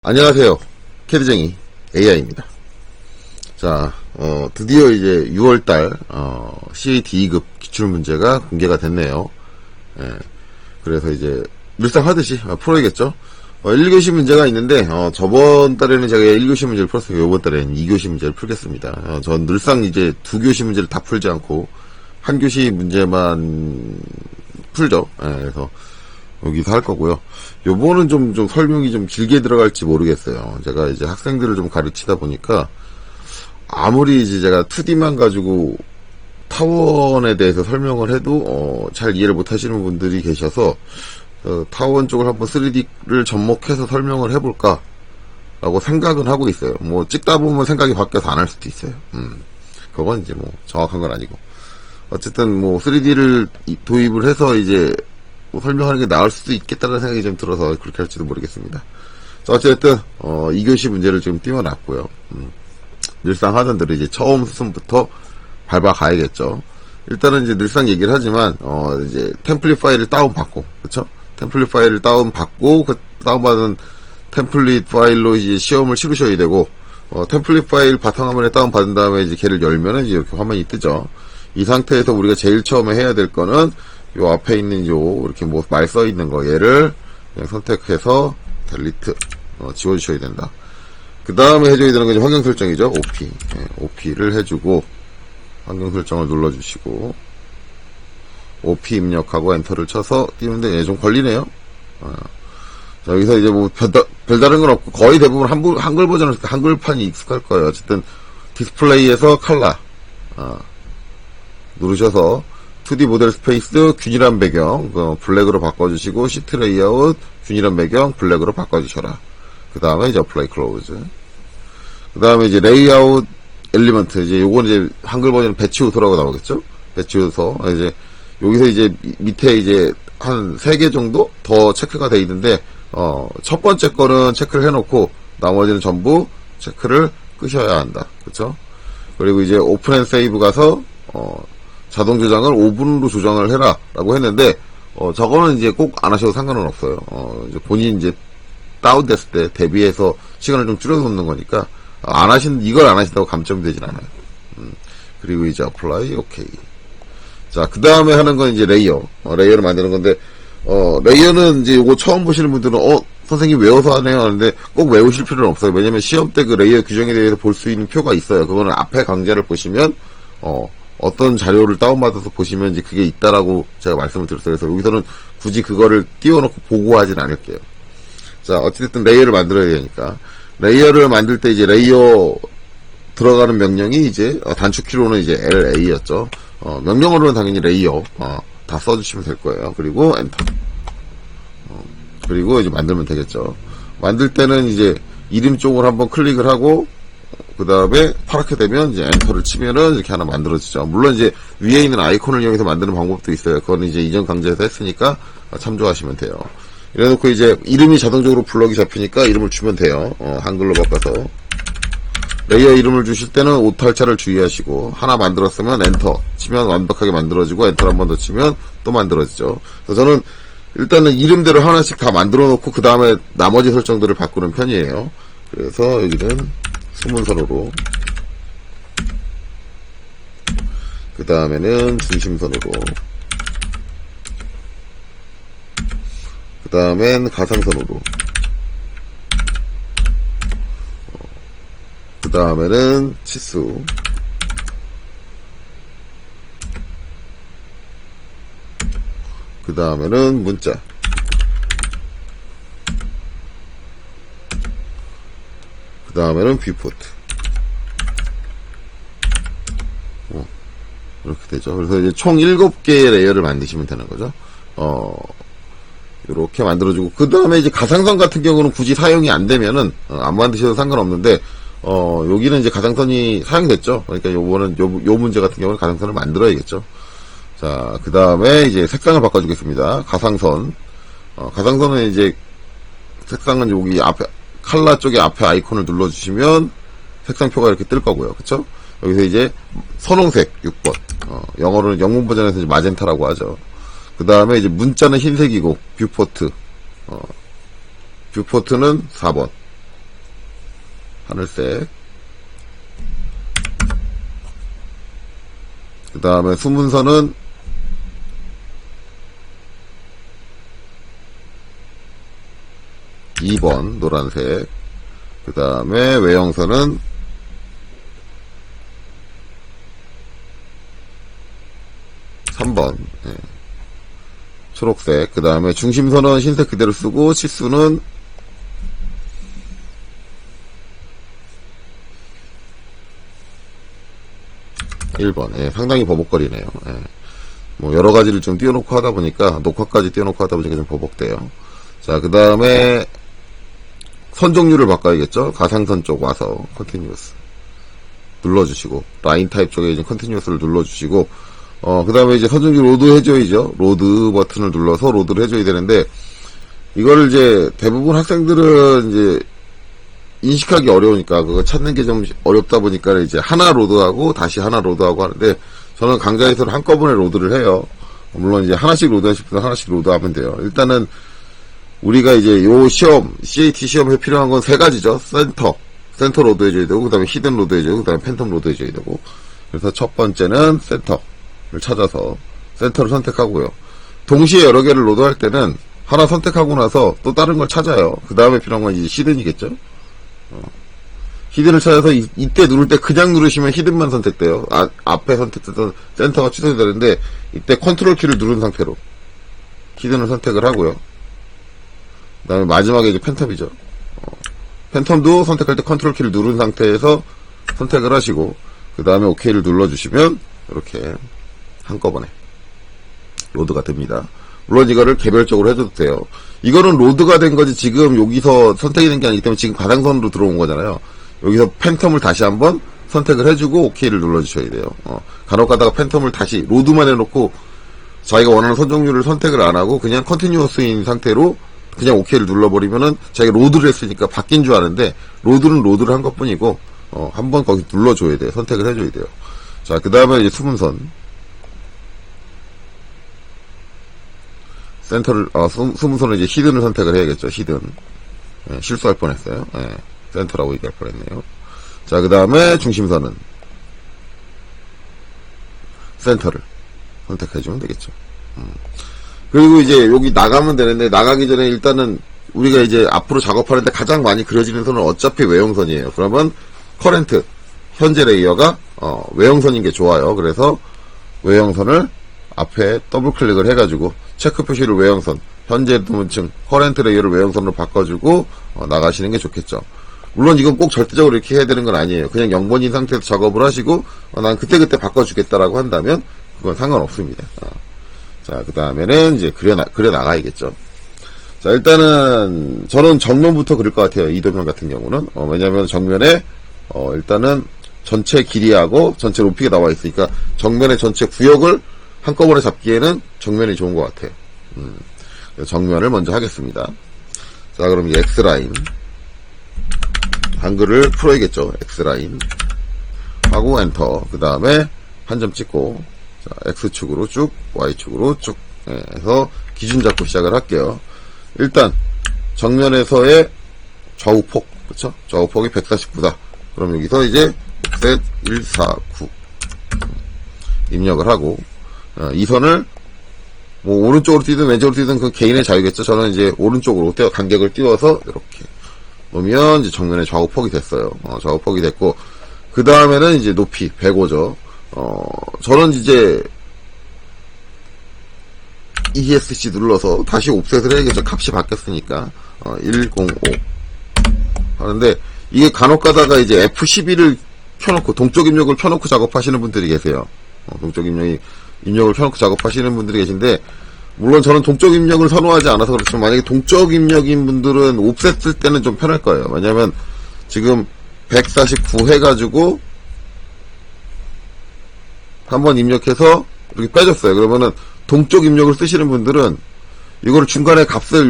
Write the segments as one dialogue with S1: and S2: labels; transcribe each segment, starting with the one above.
S1: 안녕하세요. 캐드쟁이 AI입니다. 자, 드디어 이제 6월달, CAT 2급 기출문제가 공개가 됐네요. 예, 그래서 이제, 늘상 하듯이 풀어야겠죠? 1교시 문제가 있는데, 저번 달에는 제가 1교시 문제를 풀었어요. 이번 달에는 2교시 문제를 풀겠습니다. 전 늘상 이제 2교시 문제를 다 풀지 않고, 1교시 문제만 풀죠. 예, 그래서, 여기서 할 거고요. 요번은 좀 설명이 좀 길게 들어갈지 모르겠어요. 제가 이제 학생들을 좀 가르치다 보니까, 아무리 이제 제가 2D만 가지고 타원에 대해서 설명을 해도, 잘 이해를 못 하시는 분들이 계셔서, 타원 쪽을 한번 3D를 접목해서 설명을 해볼까? 라고 생각은 하고 있어요. 뭐, 찍다 보면 생각이 바뀌어서 안 할 수도 있어요. 그건 이제 뭐, 정확한 건 아니고. 어쨌든 뭐, 3D를 도입을 해서 이제, 뭐 설명하는 게 나을 수도 있겠다는 생각이 좀 들어서 그렇게 할지도 모르겠습니다. 자, 어쨌든, 2교시 문제를 지금 띄워놨고요. 늘상 하던 대로 이제 처음 수순부터 밟아가야겠죠. 일단은 이제 늘상 얘기를 하지만, 이제 템플릿 파일을 다운받고, 그쵸? 템플릿 파일을 다운받고, 그 다운받은 템플릿 파일로 이제 시험을 치르셔야 되고, 템플릿 파일 바탕화면에 다운받은 다음에 이제 걔를 열면은 이제 이렇게 화면이 뜨죠. 이 상태에서 우리가 제일 처음에 해야 될 거는, 요 앞에 있는 요 이렇게 뭐 말 써 있는 거 얘를 그냥 선택해서 델리트 지워주셔야 된다. 그 다음에 해줘야 되는 건 이제 환경 설정이죠. OP OP를 해주고 환경 설정을 눌러주시고 OP 입력하고 엔터를 쳐서 띄우는데 얘 좀 걸리네요. 자, 여기서 이제 뭐 별다른 건 없고 거의 대부분 한글 버전은 한글판이 익숙할 거예요. 어쨌든 디스플레이에서 컬러 누르셔서 2D 모델 스페이스 균일한 배경 블랙으로 바꿔주시고 시트 레이아웃 균일한 배경 블랙으로 바꿔주셔라. 그 다음에 이제 어플라이 클로즈. 그 다음에 이제 레이아웃 엘리먼트 이제 요건 이제 한글 버전 배치 요소라고 나오겠죠? 배치 요소 이제 여기서 이제 밑에 이제 한 3개 정도 더 체크가 돼 있는데 첫 번째 거는 체크를 해놓고 나머지는 전부 체크를 끄셔야 한다. 그쵸? 그리고 이제 오픈 앤 세이브 가서 자동 조장을 5분으로 조정을 해라 라고 했는데 저거는 이제 꼭 안 하셔도 상관은 없어요. 이제 본인이 이제 다운됐을 때 대비해서 시간을 좀 줄여서 놓는 거니까 이걸 안 하신다고 감점이 되진 않아요. 그리고 이제 apply 오케이. 자, 그 다음에 하는 건 이제 레이어를 만드는 건데 레이어는 이제 요거 처음 보시는 분들은 선생님 외워서 하네요 하는데 꼭 외우실 필요는 없어요. 왜냐면 시험 때 그 레이어 규정에 대해서 볼 수 있는 표가 있어요. 그거는 앞에 강좌를 보시면 어떤 자료를 다운받아서 보시면 이제 그게 있다라고 제가 말씀을 드렸어요. 그래서 여기서는 굳이 그거를 띄워놓고 보고하진 않을게요. 자, 어찌됐든 레이어를 만들어야 되니까. 레이어를 만들 때 이제 레이어 들어가는 명령이 이제 단축키로는 이제 LA였죠. 명령어로는 당연히 레이어 다 써주시면 될 거예요. 그리고 엔터. 그리고 이제 만들면 되겠죠. 만들 때는 이제 이름 쪽을 한번 클릭을 하고 그 다음에 파랗게 되면 이제 엔터를 치면은 이렇게 하나 만들어지죠. 물론 이제 위에 있는 아이콘을 이용해서 만드는 방법도 있어요. 그거는 이제 이전 강좌에서 했으니까 참조하시면 돼요. 이래놓고 이제 이름이 자동적으로 블럭이 잡히니까 이름을 주면 돼요. 한글로 바꿔서. 레이어 이름을 주실 때는 오탈자를 주의하시고 하나 만들었으면 엔터 치면 완벽하게 만들어지고 엔터를 한 번 더 치면 또 만들어지죠. 그래서 저는 일단은 이름대로 하나씩 다 만들어 놓고 그 다음에 나머지 설정들을 바꾸는 편이에요. 그래서 여기는 수문선으로 그 다음에는 중심선으로 그 다음엔 가상선으로 그 다음에는 치수 그 다음에는 문자 그 다음에는 뷰포트 이렇게 되죠. 그래서 이제 총 7개의 레이어를 만드시면 되는 거죠. 이렇게 만들어주고 그 다음에 이제 가상선 같은 경우는 굳이 사용이 안 되면은 안 만드셔도 상관없는데 여기는 이제 가상선이 사용됐죠. 그러니까 요거는 요 문제 같은 경우는 가상선을 만들어야겠죠. 자, 그 다음에 이제 색상을 바꿔주겠습니다. 가상선 가상선은 이제 색상은 여기 앞에 칼라 쪽에 앞에 아이콘을 눌러주시면 색상표가 이렇게 뜰 거고요. 그쵸? 여기서 이제 선홍색 6번 영어로는 영문 버전에서 이제 마젠타라고 하죠. 그 다음에 이제 문자는 흰색이고 뷰포트는 4번 하늘색. 그 다음에 수문선은 2번 노란색. 그 다음에 외형선은 3번 초록색. 그 다음에 중심선은 흰색 그대로 쓰고 치수는 1번. 상당히 버벅거리네요. 뭐 여러 가지를 좀 띄워놓고 하다 보니까, 녹화까지 띄워놓고 하다 보니까 좀 버벅대요. 자, 그 다음에 선 종류를 바꿔야겠죠? 가상선 쪽 와서 컨티뉴어스 눌러주시고, 라인 타입 쪽에 이제 컨티뉴어스를 눌러주시고, 그 다음에 이제 선 종류 로드 해줘야죠. 로드 버튼을 눌러서 로드를 해줘야 되는데, 이거를 이제 대부분 학생들은 이제 인식하기 어려우니까 그거 찾는 게 좀 어렵다 보니까 이제 하나 로드하고 다시 하나 로드하고 하는데, 저는 강좌에서는 한꺼번에 로드를 해요. 물론 이제 하나씩 로드하실 분은 하나씩 로드하면 돼요. 일단은 우리가 이제 요 시험, CAT 시험에 필요한 건 세 가지죠. 센터 로드 해줘야 되고, 그 다음에 히든 로드 해줘야 되고, 그 다음에 팬텀 로드 해줘야 되고. 그래서 첫 번째는 센터를 찾아서 센터를 선택하고요. 동시에 여러 개를 로드할 때는 하나 선택하고 나서 또 다른 걸 찾아요. 그 다음에 필요한 건 이제 히든이겠죠. 히든을 찾아서 이때 누를 때 그냥 누르시면 히든만 선택돼요. 앞에 선택했던 센터가 취소되는데, 이때 컨트롤 키를 누른 상태로 히든을 선택을 하고요. 그 다음에 마지막에 이제 팬텀이죠. 팬텀도 선택할 때 컨트롤 키를 누른 상태에서 선택을 하시고, 그 다음에 OK를 눌러주시면 이렇게 한꺼번에 로드가 됩니다. 물론 이거를 개별적으로 해줘도 돼요. 이거는 로드가 된 거지 지금 여기서 선택이 된 게 아니기 때문에 지금 가상선으로 들어온 거잖아요. 여기서 팬텀을 다시 한번 선택을 해주고 OK를 눌러주셔야 돼요. 간혹 가다가 팬텀을 다시 로드만 해놓고 자기가 원하는 선 종류를 선택을 안 하고 그냥 컨티뉴어스인 상태로 그냥 OK를 눌러버리면은 자기가 로드를 했으니까 바뀐 줄 아는데, 로드는 로드를 한 것 뿐이고, 한번 거기 눌러줘야 돼요. 선택을 해줘야 돼요. 자, 그 다음에 이제 수문선. 센터를, 수문선은 이제 히든을 선택을 해야겠죠. 히든. 실수할 뻔 했어요. 센터라고 얘기할 뻔 했네요. 자, 그 다음에 중심선은 센터를 선택해주면 되겠죠. 그리고 이제 여기 나가면 되는데, 나가기 전에 일단은 우리가 이제 앞으로 작업하는데 가장 많이 그려지는 선은 어차피 외형선이에요. 그러면 커렌트, 현재 레이어가 외형선인 게 좋아요. 그래서 외형선을 앞에 더블 클릭을 해가지고 체크 표시를 외형선, 현재 도문층, 커렌트 레이어를 외형선으로 바꿔주고 나가시는 게 좋겠죠. 물론 이건 꼭 절대적으로 이렇게 해야 되는 건 아니에요. 그냥 0번인 상태에서 작업을 하시고 난 그때그때 바꿔주겠다라고 한다면 그건 상관없습니다. 자, 그 다음에는 이제 그려 나가야겠죠. 자, 일단은 저는 정면부터 그릴 것 같아요. 이 도면 같은 경우는. 왜냐면 정면에 일단은 전체 길이하고 전체 높이가 나와 있으니까 정면의 전체 구역을 한꺼번에 잡기에는 정면이 좋은 것 같아요. 정면을 먼저 하겠습니다. 자, 그럼 이제 X라인. 한글을 풀어야겠죠. X라인. 하고 엔터. 그 다음에 한 점 찍고, 자, X축으로 쭉, Y축으로 쭉, 해서 기준 잡고 시작을 할게요. 일단, 정면에서의 좌우폭, 그쵸? 좌우폭이 149다. 그럼 여기서 이제, 149. 입력을 하고, 이 선을, 뭐, 오른쪽으로 뛰든 왼쪽으로 뛰든 그 개인의 자유겠죠? 저는 이제 오른쪽으로 간격을 띄워서, 이렇게. 놓으면, 이제 정면의 좌우폭이 됐어요. 좌우폭이 됐고, 그 다음에는 이제 높이, 105죠. 저는 이제 ESC 눌러서 다시 옵셋을 해야겠죠. 값이 바뀌었으니까 105 하는데, 이게 간혹 가다가 이제 F12를 켜놓고 동쪽 입력을 켜놓고 작업하시는 분들이 계세요. 동쪽 입력을 켜놓고 작업하시는 분들이 계신데, 물론 저는 동쪽 입력을 선호하지 않아서 그렇지만 만약에 동쪽 입력인 분들은 옵셋 쓸 때는 좀 편할 거예요. 왜냐면 지금 149 해가지고 한번 입력해서 이렇게 빼줬어요. 그러면은 동쪽 입력을 쓰시는 분들은 이거를 중간에 값을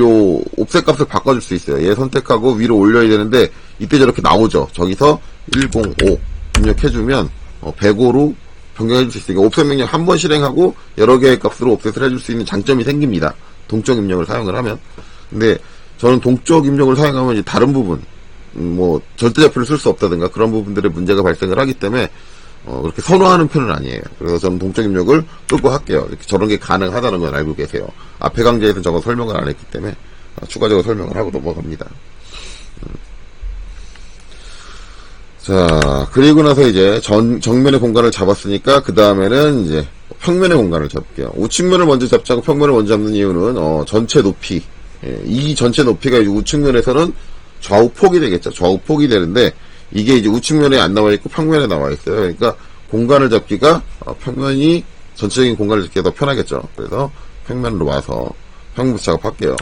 S1: 옵셋 값을 바꿔줄 수 있어요. 얘 선택하고 위로 올려야 되는데 이때 저렇게 나오죠. 저기서 105 입력해주면 105로 변경해줄 수 있으니까 옵셋 명령 한 번 실행하고 여러 개의 값으로 옵셋을 해줄 수 있는 장점이 생깁니다. 동쪽 입력을 사용을 하면. 근데 저는 동쪽 입력을 사용하면 이제 다른 부분, 뭐 절대좌표를 쓸 수 없다든가 그런 부분들의 문제가 발생을 하기 때문에 그렇게 선호하는 편은 아니에요. 그래서 저는 동적 입력을 끌고 할게요. 이렇게 저런 게 가능하다는 건 알고 계세요. 앞에 강좌에서는 저거 설명을 안 했기 때문에 추가적으로 설명을 하고 넘어갑니다. 자, 그리고 나서 이제 정면의 공간을 잡았으니까 그 다음에는 이제 평면의 공간을 잡을게요. 우측면을 먼저 잡자고 평면을 먼저 잡는 이유는 전체 높이, 이 전체 높이가 이제 우측면에서는 좌우 폭이 되겠죠. 좌우 폭이 되는데 이게 이제 우측면에 안 나와 있고 평면에 나와 있어요. 그러니까 공간을 잡기가 평면이 전체적인 공간을 잡기가 더 편하겠죠. 그래서 평면으로 와서 평면부터 작업할게요.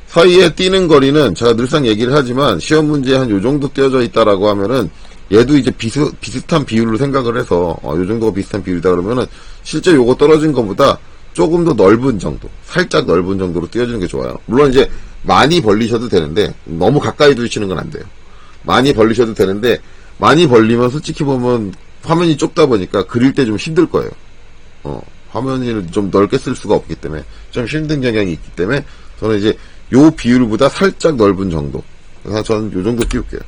S1: 사이에 띄는 거리는 제가 늘상 얘기를 하지만 시험 문제에 한 요 정도 띄어져 있다라고 하면은 얘도 이제 비슷한 비율로 생각을 해서 요 정도가 비슷한 비율이다 그러면은 실제 요거 떨어진 것보다 조금 더 넓은 정도, 살짝 넓은 정도로 띄워주는 게 좋아요. 물론 이제 많이 벌리셔도 되는데 너무 가까이 두시는 건 안 돼요. 많이 벌리셔도 되는데 많이 벌리면 솔직히 보면 화면이 좁다 보니까 그릴 때 좀 힘들 거예요. 화면을 좀 넓게 쓸 수가 없기 때문에 좀 힘든 경향이 있기 때문에 저는 이제 요 비율보다 살짝 넓은 정도. 그래서 저는 요 정도 띄울게요.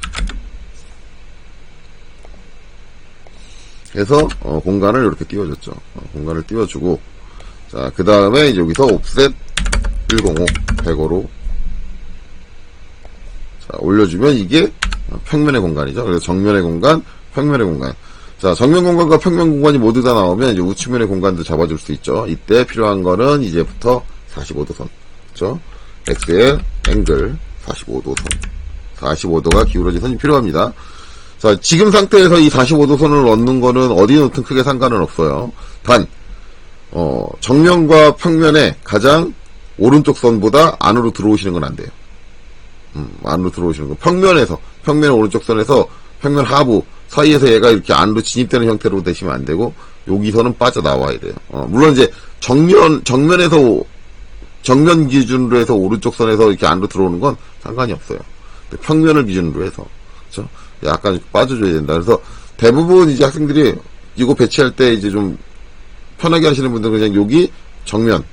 S1: 해서 공간을 이렇게 띄워줬죠. 공간을 띄워주고 자, 그 다음에 이제 여기서 옵셋 105 105로 자, 올려주면 이게 평면의 공간이죠. 그래서 정면의 공간, 평면의 공간. 자, 정면 공간과 평면 공간이 모두 다 나오면 이제 우측면의 공간도 잡아줄 수 있죠. 이때 필요한 거는 이제부터 45도선. 그렇죠? 엑셀 앵글 45도선. 45도가 기울어진 선이 필요합니다. 자, 지금 상태에서 이 45도 선을 넣는 거는 어디 놓든 크게 상관은 없어요. 단, 정면과 평면의 가장 오른쪽 선보다 안으로 들어오시는 건 안 돼요. 안으로 들어오시는 거. 평면의 오른쪽 선에서 평면 하부 사이에서 얘가 이렇게 안으로 진입되는 형태로 되시면 안 되고, 여기서는 빠져나와야 돼요. 물론 이제 정면에서, 정면 기준으로 해서 오른쪽 선에서 이렇게 안으로 들어오는 건 상관이 없어요. 평면을 기준으로 해서. 그렇죠? 약간 빠져줘야 된다. 그래서 대부분 이제 학생들이 이거 배치할 때 이제 좀 편하게 하시는 분들은 그냥 여기 정면,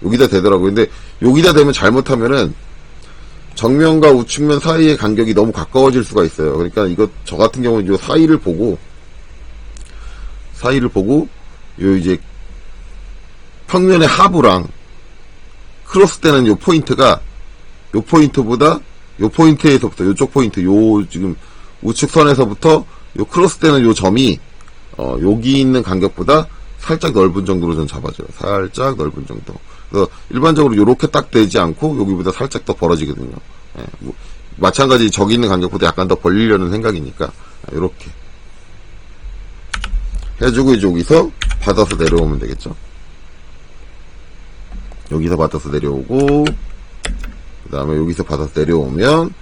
S1: 여기다 대더라고요. 근데 여기다 대면 잘못하면은 정면과 우측면 사이의 간격이 너무 가까워질 수가 있어요. 그러니까 이거 저 같은 경우는 이 사이를 보고 요 이제 평면의 하부랑 크로스되는 요 포인트가 요 포인트보다 요 포인트에서부터 요쪽 포인트 요 지금 우측선에서부터 요 크로스되는 요 점이 여기 있는 간격보다 살짝 넓은 정도로 좀 잡아줘요. 살짝 넓은 정도. 그래서 일반적으로 요렇게 딱 되지 않고 여기보다 살짝 더 벌어지거든요. 뭐 마찬가지 저기 있는 간격보다 약간 더 벌리려는 생각이니까 요렇게 해주고 이제 여기서 받아서 내려오면 되겠죠. 여기서 받아서 내려오고 그 다음에 여기서 받아서 내려오면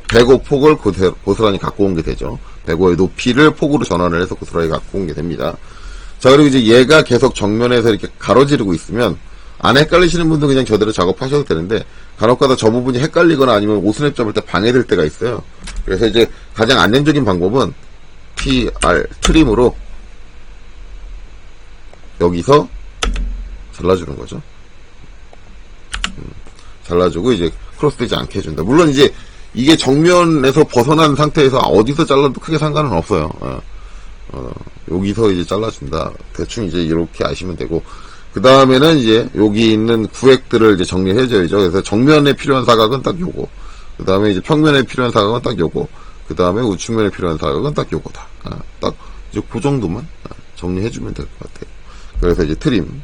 S1: 105 폭을 고스란히 갖고 온 게 되죠. 105의 높이를 폭으로 전환을 해서 고스란히 갖고 온 게 됩니다. 자, 그리고 이제 얘가 계속 정면에서 이렇게 가로지르고 있으면 안 헷갈리시는 분도 그냥 저대로 작업하셔도 되는데 간혹가다 저 부분이 헷갈리거나 아니면 오스냅 잡을 때 방해될 때가 있어요. 그래서 이제 가장 안정적인 방법은 TR 트림으로 여기서 잘라주는 거죠. 잘라주고 이제 크로스되지 않게 해준다. 물론 이제 이게 정면에서 벗어난 상태에서 어디서 잘라도 크게 상관은 없어요. 여기서 이제 잘라준다. 대충 이제 이렇게 아시면 되고, 그 다음에는 이제 여기 있는 구획들을 이제 정리해줘야죠. 그래서 정면에 필요한 사각은 딱 요거. 그 다음에 이제 평면에 필요한 사각은 딱 요거. 그 다음에 우측면에 필요한 사각은 딱 요거다. 딱 이제 그 정도만 정리해주면 될 것 같아요. 그래서 이제 트림.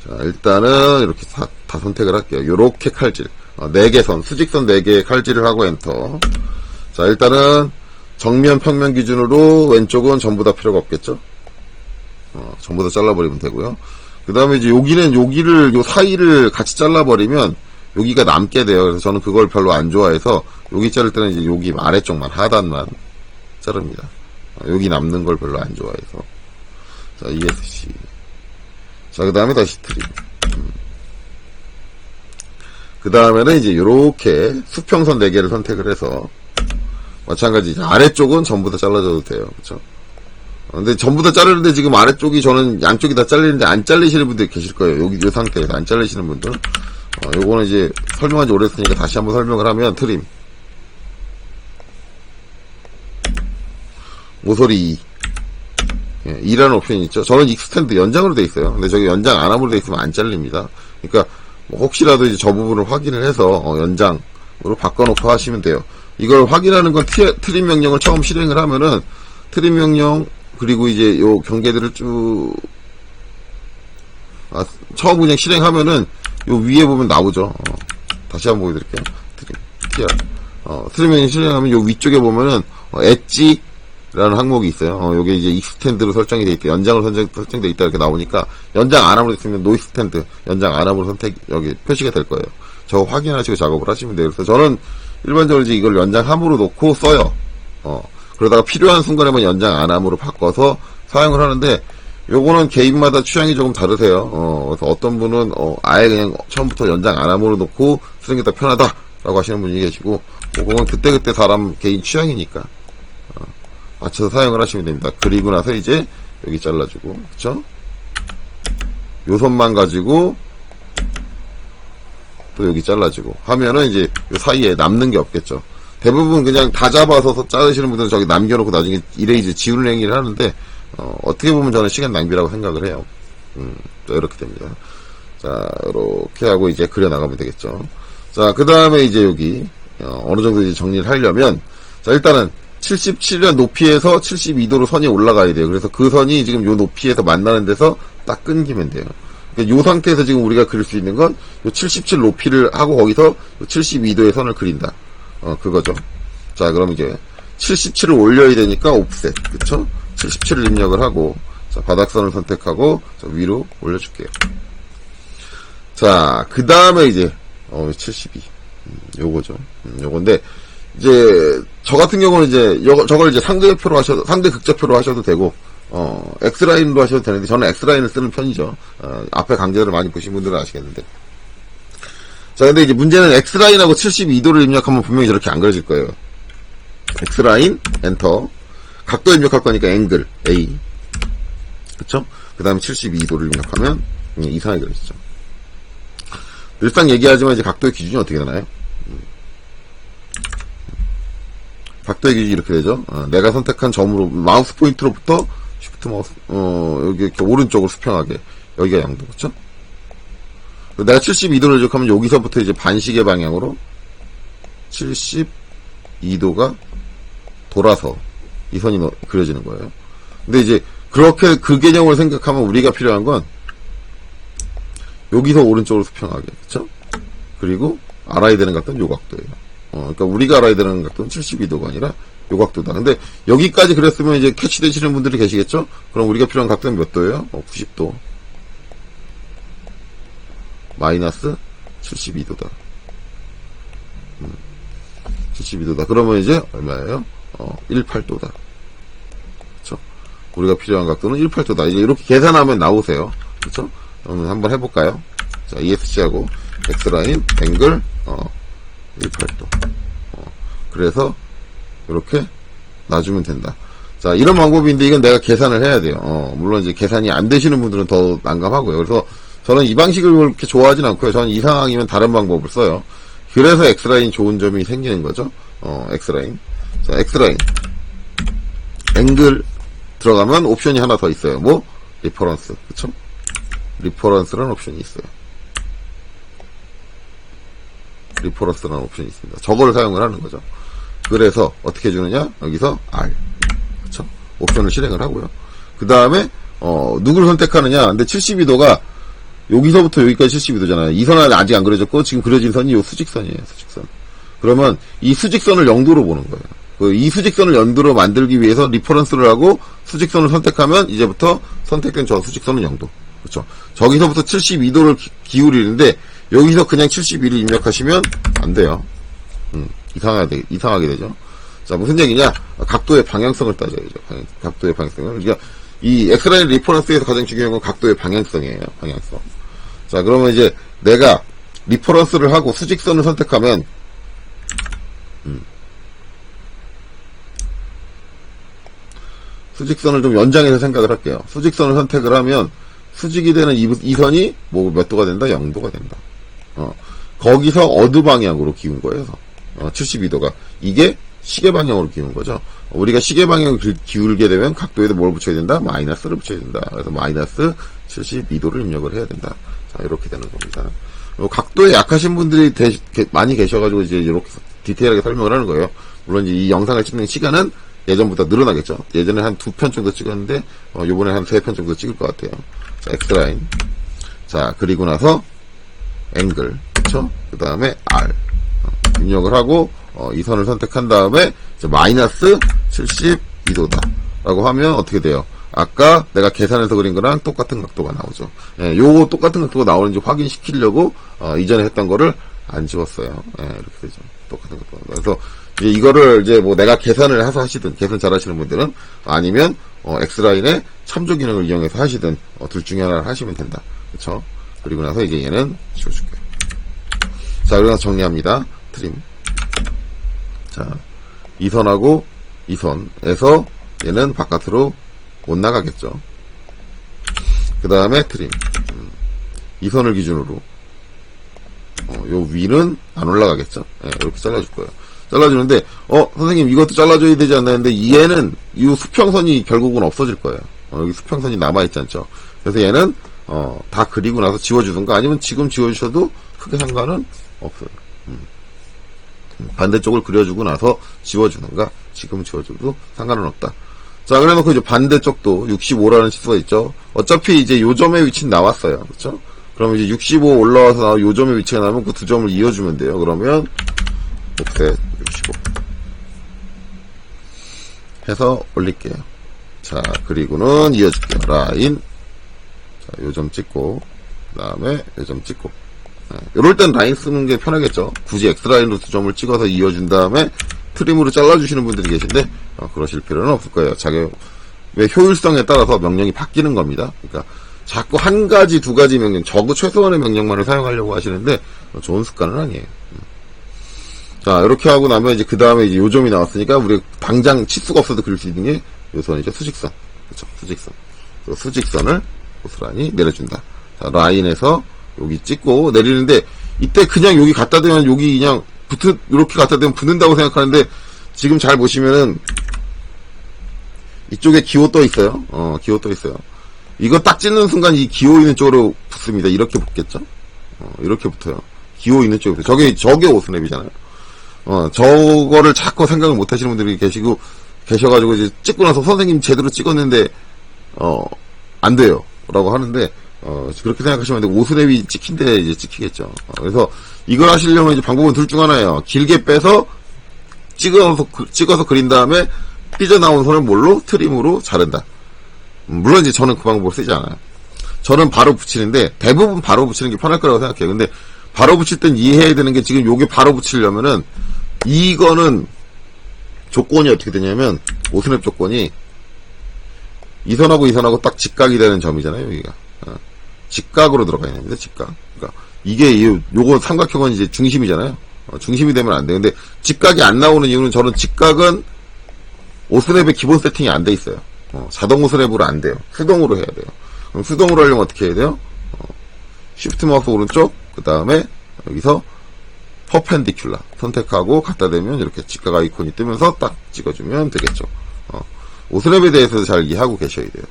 S1: 자, 일단은 이렇게 다 선택을 할게요. 요렇게 칼질. 4개 선, 수직선 4개의 칼질을 하고 엔터. 자, 일단은 정면, 평면 기준으로 왼쪽은 전부 다 필요가 없겠죠? 전부 다 잘라버리면 되고요. 그 다음에 이제 여기를, 요 사이를 같이 잘라버리면 여기가 남게 돼요. 그래서 저는 그걸 별로 안 좋아해서 여기 자를 때는 이제 여기 아래쪽만, 하단만 자릅니다. 여기 남는 걸 별로 안 좋아해서. 자, ESC. 자, 그 다음에 다시 트림. 그 다음에는 이제 요렇게 수평선 4개를 선택을 해서 마찬가지 아래쪽은 전부 다 잘라줘도 돼요. 그쵸? 근데 전부 다 자르는데 지금 아래쪽이 저는 양쪽이 다 잘리는데 안 잘리시는 분들이 계실 거예요. 여기 이 상태에서 안 잘리시는 분들 요거는 이제 설명한 지 오래됐으니까 다시 한번 설명을 하면 트림. 모서리 2. 예, 2라는 옵션이 있죠. 저는 익스텐드 연장으로 돼 있어요. 근데 저기 연장 안함으로 돼 있으면 안 잘립니다. 그러니까 뭐 혹시라도 이제 저 부분을 확인을 해서 연장으로 바꿔놓고 하시면 돼요. 이걸 확인하는 건 트림 명령을 처음 실행을 하면은 트림 명령 그리고 이제 요 경계들을 쭉 처음 그냥 실행하면은 요 위에 보면 나오죠. 다시 한번 보여드릴게요. 트림 명령 실행하면 요 위쪽에 보면은 엣지라는 항목이 있어요. 요게 이제 익스텐드로 설정이 돼 있고 연장으로 설정돼 있다 이렇게 나오니까 연장 안함으로 있으면 노 익스텐드 연장 안함으로 선택 여기 표시가 될 거예요. 저거 확인하시고 작업을 하시면 돼요. 그래서 저는 일반적으로 이제 이걸 연장함으로 놓고 써요. 그러다가 필요한 순간에만 연장 안함으로 바꿔서 사용을 하는데 요거는 개인마다 취향이 조금 다르세요. 그래서 어떤 분은 아예 그냥 처음부터 연장 안함으로 놓고 쓰는 게 더 편하다라고 하시는 분이 계시고 그건 그때그때 사람 개인 취향이니까 맞춰서 사용을 하시면 됩니다. 그리고 나서 이제 여기 잘라주고 그쵸? 요 선만 가지고 또 여기 잘라주고 하면은 이제 요 사이에 남는 게 없겠죠. 대부분 그냥 다 잡아서 자르시는 분들은 저기 남겨놓고 나중에 이레이즈 지우는 행위를 하는데 어떻게 보면 저는 시간 낭비라고 생각을 해요. 또 이렇게 됩니다. 자, 이렇게 하고 이제 그려나가면 되겠죠. 자, 그 다음에 이제 여기 어느 정도 이제 정리를 하려면 자, 일단은 77의 높이에서 72도로 선이 올라가야 돼요. 그래서 그 선이 지금 요 높이에서 만나는 데서 딱 끊기면 돼요. 요 상태에서 지금 우리가 그릴 수 있는 건 요 77 높이를 하고 거기서 72도의 선을 그린다. 그거죠. 자, 그럼 이제 77을 올려야 되니까 옵셋. 그쵸? 77을 입력을 하고, 자, 바닥선을 선택하고, 자, 위로 올려줄게요. 자, 그 다음에 이제, 72. 요거죠. 요건데, 이제, 저 같은 경우는 이제, 저걸 이제 상대표로 하셔도, 상대 극좌표로 하셔도 되고, X라인으로 하셔도 되는데, 저는 X라인을 쓰는 편이죠. 앞에 강좌를 많이 보신 분들은 아시겠는데. 자, 근데 이제 문제는 X라인하고 72도를 입력하면 분명히 저렇게 안 그려질 거예요. X라인, 엔터. 각도 입력할 거니까 앵글, A. 그쵸? 그 다음에 72도를 입력하면, 이상하게 그려지죠. 늘상 얘기하지만 이제 각도의 기준이 어떻게 되나요? 각도의 기준이 이렇게 되죠. 내가 선택한 점으로, 마우스 포인트로부터, 쉬프트 마우스, 여기 이렇게 오른쪽으로 수평하게. 여기가 0도, 그쵸? 내가 72도를 입력하면 여기서부터 이제 반시계 방향으로 72도가 돌아서 이 선이 그려지는 거예요. 근데 이제 그렇게 그 개념을 생각하면 우리가 필요한 건 여기서 오른쪽으로 수평하게, 그쵸? 그리고 알아야 되는 각도는 요 각도예요. 그러니까 우리가 알아야 되는 각도는 72도가 아니라 요 각도다. 근데 여기까지 그랬으면 이제 캐치되시는 분들이 계시겠죠? 그럼 우리가 필요한 각도는 몇 도예요? 90도. 마이너스 72도다. 72도다. 그러면 이제 얼마예요? 18도다. 그쵸? 우리가 필요한 각도는 18도다. 이제 이렇게 계산하면 나오세요. 그쵸? 그러면 한번 해볼까요? 자, ESC하고 X라인, 앵글, 18도. 그래서 이렇게 놔주면 된다. 자, 이런 방법인데 이건 내가 계산을 해야 돼요. 물론 이제 계산이 안 되시는 분들은 더 난감하고요. 그래서 저는 이 방식을 그렇게 좋아하진 않고요. 저는 이 상황이면 다른 방법을 써요. 그래서 X라인 좋은 점이 생기는 거죠. X라인. 자, X라인. 앵글 들어가면 옵션이 하나 더 있어요. 뭐? 리퍼런스. 그쵸? 리퍼런스라는 옵션이 있어요. 리퍼런스라는 옵션이 있습니다. 저걸 사용을 하는 거죠. 그래서 어떻게 해주느냐? 여기서 R. 그쵸? 옵션을 실행을 하고요. 그 다음에, 누구를 선택하느냐? 근데 72도가 여기서부터 여기까지 72도잖아요. 이 선은 아직 안 그려졌고 지금 그려진 선이 이 수직선이에요. 수직선. 그러면 이 수직선을 0도로 보는 거예요. 이 수직선을 0도로 만들기 위해서 리퍼런스를 하고 수직선을 선택하면 이제부터 선택된 저 수직선은 0도. 그렇죠. 저기서부터 72도를 기울이는데 여기서 그냥 72를 입력하시면 안 돼요. 이상하게 되죠. 자, 무슨 얘기냐? 각도의 방향성을 따져야죠. 각도의 방향성을. 그러니까 이 X라인 리퍼런스에서 가장 중요한 건 각도의 방향성이에요. 방향성. 자, 그러면 이제 내가 리퍼런스를 하고 수직선을 선택하면 수직선을 좀 연장해서 생각을 할게요. 수직선을 선택을 하면 수직이 되는 이 선이 뭐 몇 도가 된다? 0도가 된다. 거기서 어느 방향으로 기운 거예요. 72도가. 이게 시계 방향으로 기운 거죠. 우리가 시계 방향을 기울게 되면 각도에도 뭘 붙여야 된다? 마이너스를 붙여야 된다. 그래서 마이너스 72도를 입력을 해야 된다. 자, 이렇게 되는 겁니다. 각도에 약하신 분들이 많이 계셔가지고 이제 이렇게 디테일하게 설명을 하는 거예요. 물론 이제 이 영상을 찍는 시간은 예전보다 늘어나겠죠. 예전에 한 2편 정도 찍었는데, 요번에 한 3편 정도 찍을 것 같아요. 자, X라인. 자, 그리고 나서, 앵글. 그쵸? 그 다음에 R. 입력을 하고, 이 선을 선택한 다음에, 마이너스 72도다. 라고 하면 어떻게 돼요? 아까 내가 계산해서 그린 거랑 똑같은 각도가 나오죠. 예, 요 똑같은 각도가 나오는지 확인시키려고, 이전에 했던 거를 안 지웠어요. 예, 이렇게 되죠. 똑같은 각도가. 그래서, 이거를 이제 뭐 내가 계산을 해서 하시든, 계산 잘 하시는 분들은, 아니면, X라인의 참조 기능을 이용해서 하시든, 둘 중에 하나를 하시면 된다. 그쵸? 그리고 나서 이제 얘는 지워줄게요. 자, 그리고 나서 정리합니다. 트림. 자, 이 선하고 이 선에서 얘는 바깥으로 못 나가겠죠. 그 다음에 트림. 이 선을 기준으로, 요 위는 안 올라가겠죠. 예, 이렇게 잘라줄 거예요. 잘라주는데, 선생님, 이것도 잘라줘야 되지 않나 했는데, 얘는, 이 수평선이 결국은 없어질 거예요. 여기 수평선이 남아있지 않죠. 그래서 얘는, 다 그리고 나서 지워주든가, 아니면 지금 지워주셔도 크게 상관은 없어요. 반대쪽을 그려주고 나서 지워주든가, 지금 지워줘도 상관은 없다. 자, 그래 놓고 이제 반대쪽도 65라는 치수가 있죠. 어차피 이제 요 점의 위치는 나왔어요. 그쵸? 그럼 이제 65 올라와서 요 점의 위치가 나오면 그 두 점을 이어주면 돼요. 그러면, 옵셋 65 해서 올릴게요. 자, 그리고는 이어줄게요. 라인. 자, 요 점 찍고, 그 다음에 요 점 찍고. 이럴 땐 라인 쓰는 게 편하겠죠. 굳이 X라인으로 두 점을 찍어서 이어준 다음에 트림으로 잘라주시는 분들이 계신데, 그러실 필요는 없을 거예요. 왜 효율성에 따라서 명령이 바뀌는 겁니다. 그러니까, 자꾸 한 가지, 두 가지 명령, 적어 최소한의 명령만을 사용하려고 하시는데, 좋은 습관은 아니에요. 자, 이렇게 하고 나면 이제 그 다음에 이제 요점이 나왔으니까, 우리 당장 치수가 없어도 그릴 수 있는 게, 요 선이죠. 수직선. 그쵸. 수직선. 그 수직선을 고스란히 내려준다. 자, 라인에서 여기 찍고 내리는데, 이때 그냥 여기 갖다 대면 여기 그냥 이렇게 갖다 대면 붙는다고 생각하는데, 지금 잘 보시면은, 이쪽에 기호 떠 있어요. 기호 떠 있어요. 이거 딱 찢는 순간 이 기호 있는 쪽으로 붙습니다. 이렇게 붙겠죠? 이렇게 붙어요. 기호 있는 쪽에 붙어요. 저게 오스냅이잖아요. 저거를 자꾸 생각을 못 하시는 분들이 계셔가지고 이제 찍고 나서 선생님 제대로 찍었는데, 안 돼요. 라고 하는데, 그렇게 생각하시면 안 되고, 오스냅이 찍힌데 이제 찍히겠죠. 그래서 이걸 하시려면 이제 방법은 둘 중 하나예요. 길게 빼서 찍어서 그린 다음에 삐져나온 선을 뭘로? 트림으로 자른다. 물론 이제 저는 그 방법을 쓰지 않아요. 저는 바로 붙이는데, 대부분 바로 붙이는 게 편할 거라고 생각해요. 근데 바로 붙일 땐 이해해야 되는 게 지금 요게 바로 붙이려면은, 이거는 조건이 어떻게 되냐면, 오스냅 조건이 이 선하고 이 선하고 딱 직각이 되는 점이잖아요, 여기가. 직각으로 들어가야 됩니다, 직각. 그러니까 이게 요거 삼각형은 이제 중심이잖아요. 중심이 되면 안 돼. 근데 직각이 안 나오는 이유는 저는 직각은 오스냅의 기본 세팅이 안 돼 있어요. 자동 오스냅으로 안 돼요. 수동으로 해야 돼요. 그럼 수동으로 하려면 어떻게 해야 돼요? 쉬프트 마우스 오른쪽, 그 다음에 여기서 퍼펜디큘라 선택하고 갖다 대면 이렇게 직각 아이콘이 뜨면서 딱 찍어주면 되겠죠. 오스냅에 대해서도 잘 이해하고 계셔야 돼요.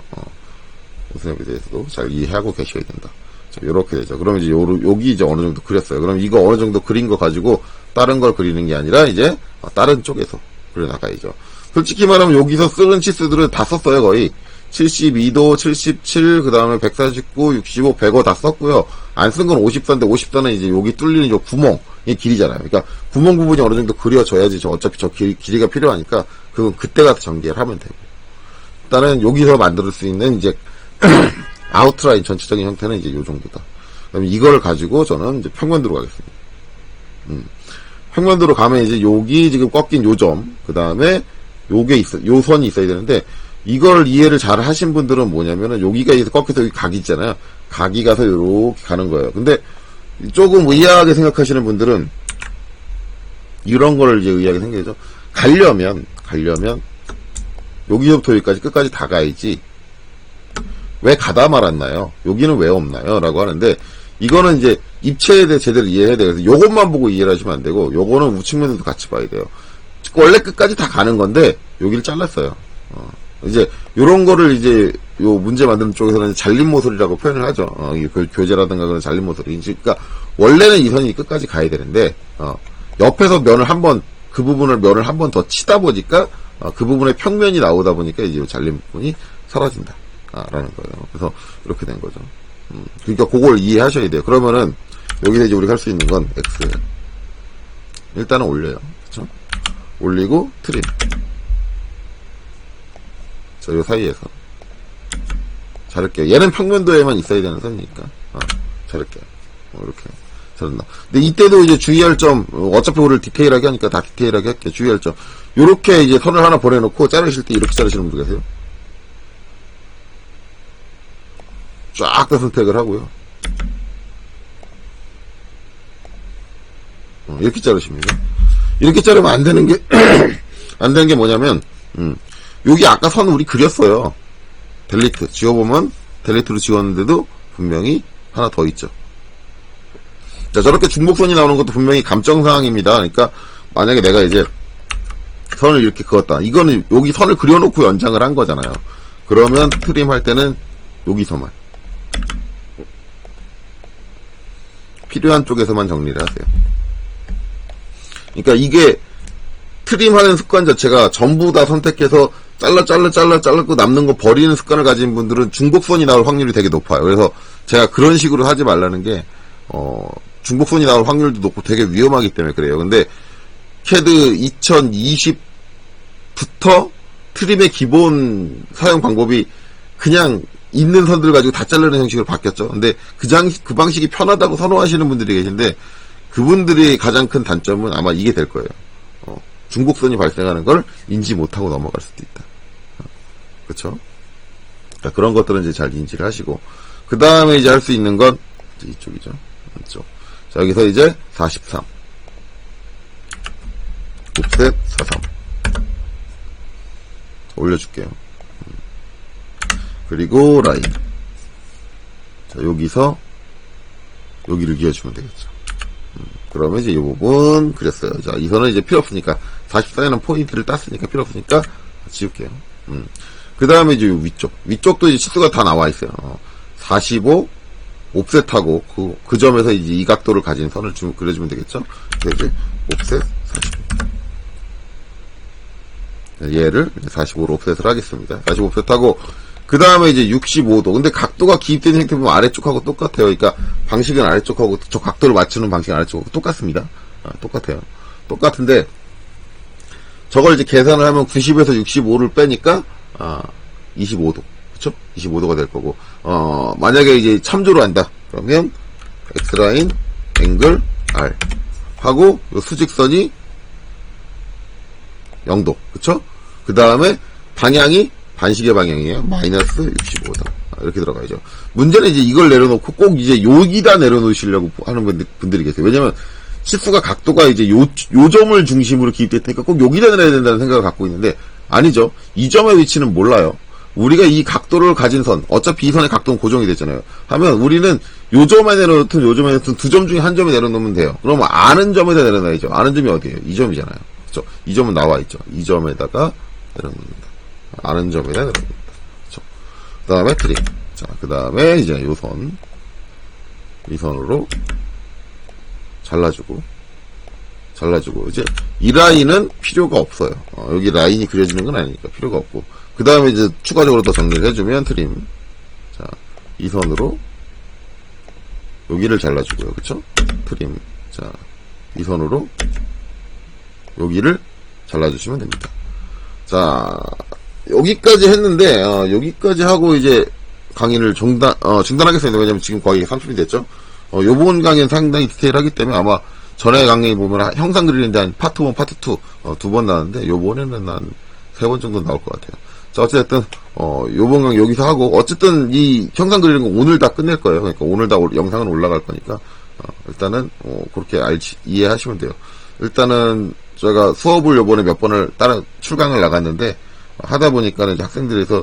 S1: 오스냅에 대해서도 잘 이해하고 계셔야 된다. 자, 요렇게 되죠. 그럼 이제 여기 이제 어느 정도 그렸어요. 그럼 이거 어느 정도 그린 거 가지고 다른 걸 그리는 게 아니라 이제 다른 쪽에서 그려나가야죠. 솔직히 말하면 여기서 쓰는 치수들은 다 썼어요, 거의. 72도, 77, 그 다음에 149, 65, 105 다 썼고요. 안 쓴 건 54인데 54는 이제 여기 뚫리는 저 구멍, 이 길이잖아요. 그러니까 구멍 부분이 어느 정도 그려져야지 어차피 저 길이가 필요하니까 그건 그때 가서 전개를 하면 되고. 일단은 여기서 만들 수 있는 이제 아웃라인 전체적인 형태는 이제 요 정도다. 그럼 이걸 가지고 저는 이제 평면도로 가겠습니다. 평면도로 가면 이제 여기 지금 꺾인 요 점, 그 다음에 요 선이 있어야 되는데, 이걸 이해를 잘 하신 분들은 뭐냐면은, 여기가 이제 꺾여서 여기 각이 있잖아요. 각이 가서 요렇게 가는 거예요. 근데, 조금 의아하게 생각하시는 분들은, 이런 거를 이제 의아하게 생각하죠. 가려면, 여기서부터 여기까지 끝까지 다 가야지, 왜 가다 말았나요? 여기는 왜 없나요? 라고 하는데, 이거는 이제, 입체에 대해 제대로 이해해야 돼요. 그래서 요것만 보고 이해를 하시면 안 되고, 요거는 우측면에도 같이 봐야 돼요. 원래 끝까지 다 가는 건데, 여기를 잘랐어요. 이제, 요런 거를 이제, 요 문제 만드는 쪽에서는 잘림모서리라고 표현을 하죠. 이 교재라든가 그런 잘림모서리. 그러니까, 원래는 이 선이 끝까지 가야 되는데, 옆에서 면을 그 부분을 면을 한 번 더 치다 보니까, 그 부분에 평면이 나오다 보니까 이제 요 잘림 부분이 사라진다. 라는 거예요. 그래서, 이렇게 된 거죠. 그러니까 그걸 이해하셔야 돼요. 그러면은, 여기서 이제 우리가 할 수 있는 건, X. 일단은 올려요. 그쵸? 올리고, 트림. 자, 요 사이에서. 자를게요. 얘는 평면도에만 있어야 되는 선이니까. 자를게요. 이렇게. 자른다. 근데 이때도 이제 주의할 점, 어차피 우리를 디테일하게 하니까 다 디테일하게 할게요. 주의할 점. 요렇게 이제 선을 하나 보내놓고 자르실 때 이렇게 자르시는 분들 계세요. 쫙 다 선택을 하고요. 이렇게 자르십니다. 이렇게 자르면 안 되는 게, 안 되는 게 뭐냐면, 여기 아까 선 우리 그렸어요. 델리트. 지워보면, 델리트로 지웠는데도 분명히 하나 더 있죠. 자, 저렇게 중복선이 나오는 것도 분명히 감정사항입니다. 그러니까, 만약에 내가 이제, 선을 이렇게 그었다. 이거는 여기 선을 그려놓고 연장을 한 거잖아요. 그러면 트림 할 때는 여기서만. 필요한 쪽에서만 정리를 하세요. 그러니까 이게 트림하는 습관 자체가 전부 다 선택해서 잘랐고 남는 거 버리는 습관을 가진 분들은 중복선이 나올 확률이 되게 높아요. 그래서 제가 그런 식으로 하지 말라는 게 중복선이 나올 확률도 높고 되게 위험하기 때문에 그래요. 근데 CAD 2020부터 트림의 기본 사용 방법이 그냥 있는 선들 가지고 다 자르는 형식으로 바뀌었죠. 근데 그 방식이 편하다고 선호하시는 분들이 계신데 그분들이 가장 큰 단점은 아마 이게 될 거예요. 중복선이 발생하는 걸 인지 못하고 넘어갈 수도 있다. 그렇죠? 그런 것들은 이제 잘 인지를 하시고 그 다음에 이제 할 수 있는 건 이쪽이죠. 이쪽. 자, 여기서 이제 43 옵셋 43 올려줄게요. 그리고 라인. 자, 여기서 여기를 그려주면 되겠죠. 그러면 이제 이 부분 그렸어요. 자, 이 선은 이제 필요 없으니까 44에는 포인트를 땄으니까 필요 없으니까 지울게요. 그 다음에 이제 위쪽도 이제 치수가 다 나와 있어요. 45 옵셋하고 그 점에서 이제 이 각도를 가진 선을 그려주면 되겠죠. 그래서 이제 옵셋 40. 얘를 45로 옵셋을 하겠습니다. 45 옵셋하고 그 다음에 이제 65도. 근데 각도가 기입된 형태 보면 아래쪽하고 똑같아요. 그러니까 방식은 아래쪽하고 저 각도를 맞추는 방식은 아래쪽하고 똑같습니다. 똑같아요. 똑같은데 저걸 이제 계산을 하면 90에서 65를 빼니까 25도. 그쵸? 25도가 될 거고 만약에 이제 참조로 한다. 그러면 X라인 앵글 R 하고 요 수직선이 0도. 그쵸? 그 다음에 방향이 반시계 방향이에요. 마이너스 65도. 이렇게 들어가야죠. 문제는 이제 이걸 내려놓고 꼭 이제 여기다 내려놓으시려고 하는 분들이 계세요. 왜냐면 치수가 각도가 이제 요 점을 중심으로 기입됐으니까 꼭 여기다 내려야 된다는 생각을 갖고 있는데 아니죠. 이 점의 위치는 몰라요. 우리가 이 각도를 가진 선, 어차피 이 선의 각도는 고정이 됐잖아요. 하면 우리는 요 점에 내려놓든 요 점에 내려놓든 두 점 중에 한 점에 내려놓으면 돼요. 그러면 아는 점에다 내려놔야죠. 아는 점이 어디예요? 이 점이잖아요. 그렇죠? 이 점은 나와 있죠. 이 점에다가 내려놓는다. 아는 점에다 내려놓는다. 그렇죠? 그 다음에 트림. 자, 그 다음에 이제 요 선, 이 선으로 잘라주고 이제 이 라인은 필요가 없어요. 여기 라인이 그려지는 건 아니니까 필요가 없고 그 다음에 이제 추가적으로 더 정리를 해주면 트림. 자, 이 선으로 여기를 잘라주고요. 그쵸? 트림. 자, 이 선으로 여기를 잘라주시면 됩니다. 자, 여기까지 했는데 여기까지 하고 이제 강의를 중단하겠습니다. 왜냐면 지금 거의 30분 됐죠? 요 부분 강의는 상당히 디테일하기 때문에 아마 전에 강의 보면 형상 그리는 데 한 파트 1, 파트 2 두 번 나왔는데 요번에는 한 3번 정도 나올 것 같아요. 자, 어쨌든 요번 강의 여기서 하고 어쨌든 이 형상 그리는 거 오늘 다 끝낼 거예요. 그러니까 오늘 다 영상은 올라갈 거니까 일단은 그렇게 이해하시면 돼요. 일단은 제가 수업을 요번에 몇 번을 따라 출강을 나갔는데 하다 보니까는 학생들에서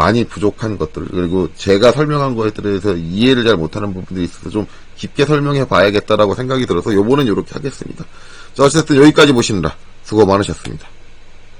S1: 많이 부족한 것들, 그리고 제가 설명한 것에 대해서 이해를 잘 못하는 부분들이 있어서 좀 깊게 설명해 봐야겠다라고 생각이 들어서 요번엔 요렇게 하겠습니다. 자, 어쨌든 여기까지 보시느라 수고 많으셨습니다.